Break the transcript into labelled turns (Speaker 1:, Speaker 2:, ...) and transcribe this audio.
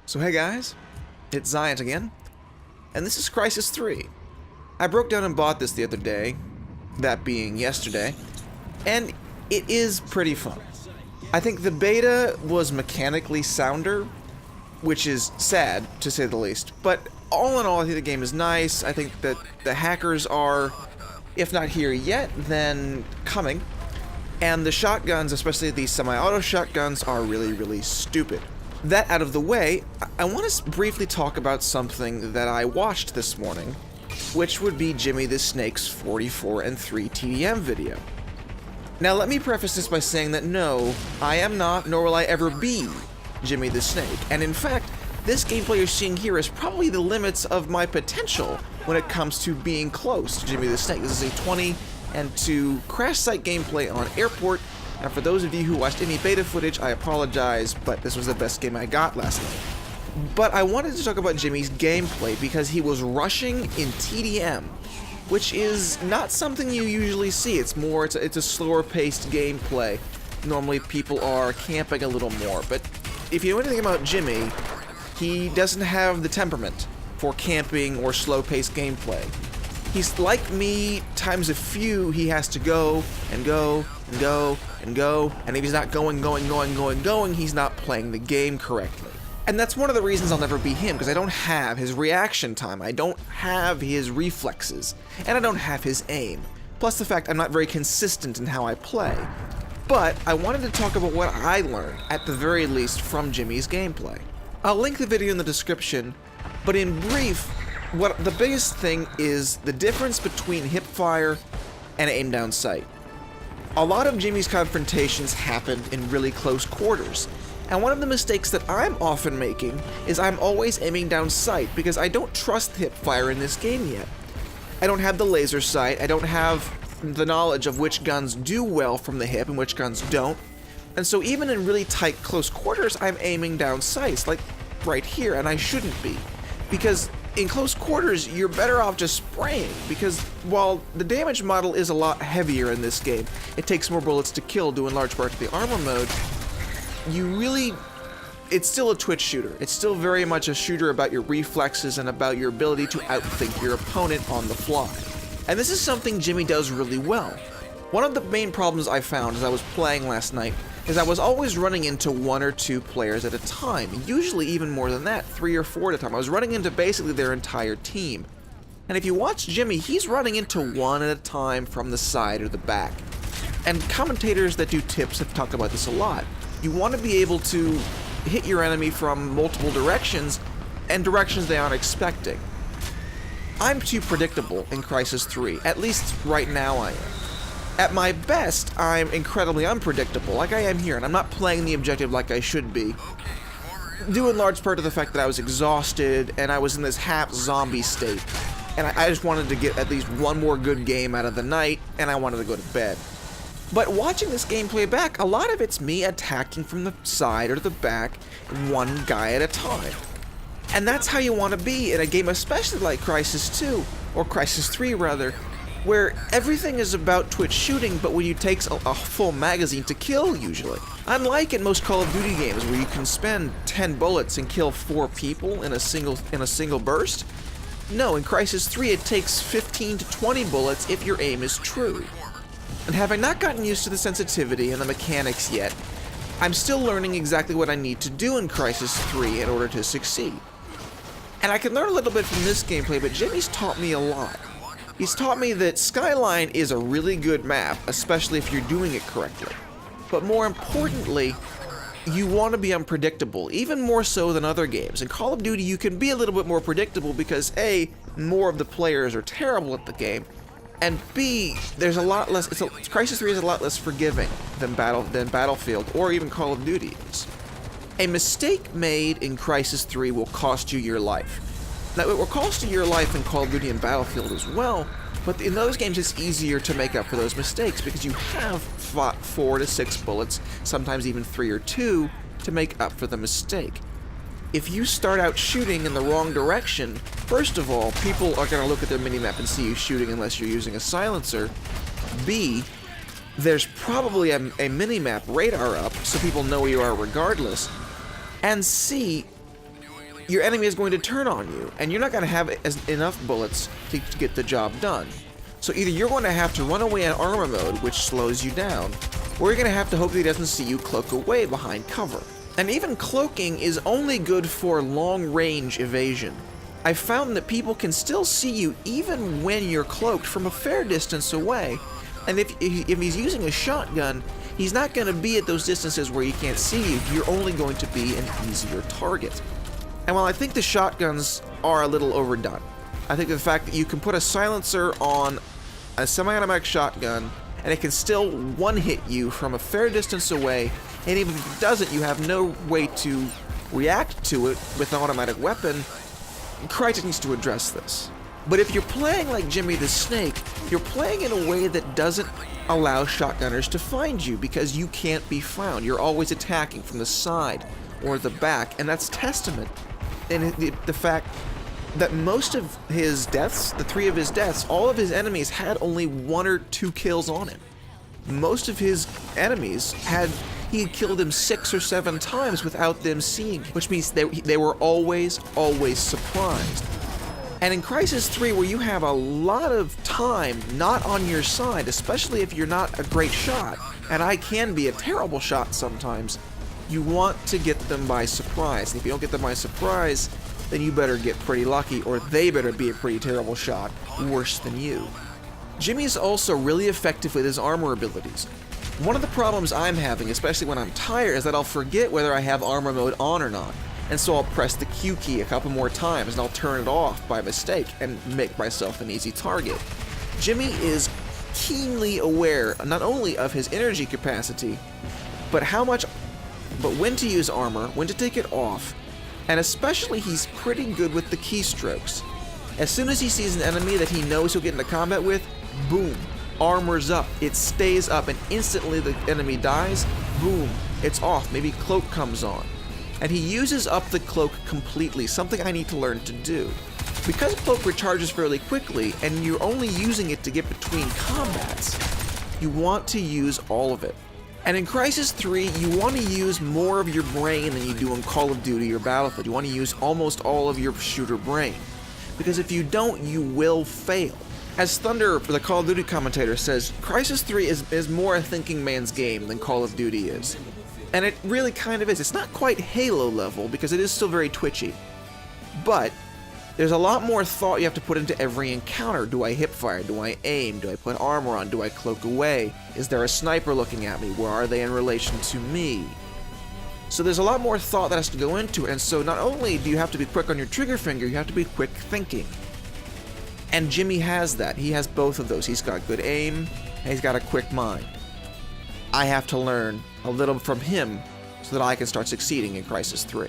Speaker 1: So hey guys, it's Zion again, and this is Crysis 3. I broke down and bought this the other day, that being yesterday, and it is pretty fun. I think the beta was mechanically sounder, which is sad, to say the least, but all in all I think the game is nice. I think that the hackers are, if not here yet, then coming, and the shotguns, especially these semi-auto shotguns, are really stupid. That out of the way, I want to briefly talk about something that I watched this morning, which would be Jimmy the Snake's 44 and 3 TDM video. Now let me preface this by saying that no, I am not, nor will I ever be, Jimmy the Snake, and in fact, this gameplay you're seeing here is probably the limits of my potential when it comes to being close to Jimmy the Snake. This is a 20 and 2 crash site gameplay on Airport. And for those of you who watched any beta footage, I apologize, but this was the best game I got last night. But I wanted to talk about Jimmy's gameplay because he was rushing in TDM, which is not something you usually see. It's a slower paced gameplay. Normally people are camping a little more, but if you know anything about Jimmy, he doesn't have the temperament for camping or slow paced gameplay. He's like me times a few. He has to go and go and go and go, and if he's not going, he's not playing the game correctly. And that's one of the reasons I'll never be him, because I don't have his reaction time, I don't have his reflexes, and I don't have his aim. Plus the fact I'm not very consistent in how I play. But I wanted to talk about what I learned, at the very least, from Jimmy's gameplay. I'll link the video in the description, but in brief, what the biggest thing is the difference between hipfire and aim down sight. A lot of Jimmy's confrontations happened in really close quarters, and one of the mistakes that I'm often making is I'm always aiming down sight because I don't trust hipfire in this game yet. I don't have the laser sight, I don't have the knowledge of which guns do well from the hip and which guns don't, and so even in really tight close quarters I'm aiming down sights, like right here, and I shouldn't be, because in close quarters, you're better off just spraying, because while the damage model is a lot heavier in this game, it takes more bullets to kill due in large part to the armor mode, it's still a twitch shooter. It's still very much a shooter about your reflexes and about your ability to outthink your opponent on the fly. And this is something Jimmy does really well. One of the main problems I found as I was playing last night is I was always running into 1 or 2 players at a time, usually even more than that, 3 or 4 at a time. I was running into basically their entire team. And if you watch Jimmy, he's running into 1 at a time from the side or the back. And commentators that do tips have talked about this a lot. You want to be able to hit your enemy from multiple directions, and directions they aren't expecting. I'm too predictable in Crysis 3, at least right now I am. At my best, I'm incredibly unpredictable, like I am here, and I'm not playing the objective like I should be, due in large part to the fact that I was exhausted, and I was in this half-zombie state, and I just wanted to get at least one more good game out of the night, and I wanted to go to bed. But watching this gameplay back, a lot of it's me attacking from the side or the back, one guy at a time. And that's how you want to be in a game especially like Crysis 2, or Crysis 3 rather, where everything is about twitch shooting, but when you take a full magazine to kill, usually. Unlike in most Call of Duty games, where you can spend 10 bullets and kill 4 people in a single burst. No, in Crysis 3 it takes 15 to 20 bullets if your aim is true. And having not gotten used to the sensitivity and the mechanics yet, I'm still learning exactly what I need to do in Crysis 3 in order to succeed. And I can learn a little bit from this gameplay, but Jimmy's taught me a lot. He's taught me that Skyline is a really good map, especially if you're doing it correctly. But more importantly, you want to be unpredictable, even more so than other games. In Call of Duty, you can be a little bit more predictable because A, more of the players are terrible at the game, and B, there's a lot less, Crysis 3 is a lot less forgiving than Battlefield or even Call of Duty is. A mistake made in Crysis 3 will cost you your life. Now, it will cost you your life in Call of Duty and Battlefield as well, but in those games it's easier to make up for those mistakes because you have 4 to 6 bullets, sometimes even 3 or 2, to make up for the mistake. If you start out shooting in the wrong direction, first of all, people are going to look at their minimap and see you shooting unless you're using a silencer. B, there's probably a minimap radar up so people know where you are regardless. And C, your enemy is going to turn on you, and you're not going to have enough bullets to get the job done. So either you're going to have to run away in armor mode, which slows you down, or you're going to have to hope that he doesn't see you cloak away behind cover. And even cloaking is only good for long-range evasion. I've found that people can still see you even when you're cloaked from a fair distance away, and if he's using a shotgun, he's not going to be at those distances where he can't see you. You're only going to be an easier target. And while I think the shotguns are a little overdone, I think the fact that you can put a silencer on a semi-automatic shotgun and it can still one-hit you from a fair distance away, and even if it doesn't, you have no way to react to it with an automatic weapon, Crysis needs to address this. But if you're playing like Jimmy the Snake, you're playing in a way that doesn't allow shotgunners to find you because you can't be found. You're always attacking from the side or the back, and that's testament in the fact that most of his deaths, the 3 of his deaths, all of his enemies had only 1 or 2 kills on him. Most of his enemies he had killed them 6 or 7 times without them seeing, which means they were always surprised. And in Crysis 3, where you have a lot of time not on your side, especially if you're not a great shot, and I can be a terrible shot sometimes, you want to get them by surprise. And if you don't get them by surprise, then you better get pretty lucky, or they better be a pretty terrible shot, worse than you. Jimmy is also really effective with his armor abilities. One of the problems I'm having, especially when I'm tired, is that I'll forget whether I have armor mode on or not. And so I'll press the Q key a couple more times and I'll turn it off by mistake and make myself an easy target. Jimmy is keenly aware not only of his energy capacity, but when to use armor, when to take it off, and especially he's pretty good with the keystrokes. As soon as he sees an enemy that he knows he'll get into combat with, boom, armor's up, it stays up, and instantly the enemy dies, boom, it's off, maybe cloak comes on. And he uses up the cloak completely, something I need to learn to do. Because cloak recharges fairly quickly, and you're only using it to get between combats, you want to use all of it. And in Crysis 3, you want to use more of your brain than you do in Call of Duty or Battlefield. You want to use almost all of your shooter brain. Because if you don't, you will fail. As Thunder, the Call of Duty commentator, says, Crysis 3 is more a thinking man's game than Call of Duty is. And it really kind of is. It's not quite Halo level, because it is still very twitchy. But there's a lot more thought you have to put into every encounter. Do I hipfire? Do I aim? Do I put armor on? Do I cloak away? Is there a sniper looking at me? Where are they in relation to me? So there's a lot more thought that has to go into it, and so not only do you have to be quick on your trigger finger, you have to be quick thinking. And Jimmy has that. He has both of those. He's got good aim, and he's got a quick mind. I have to learn a little from him so that I can start succeeding in Crysis 3.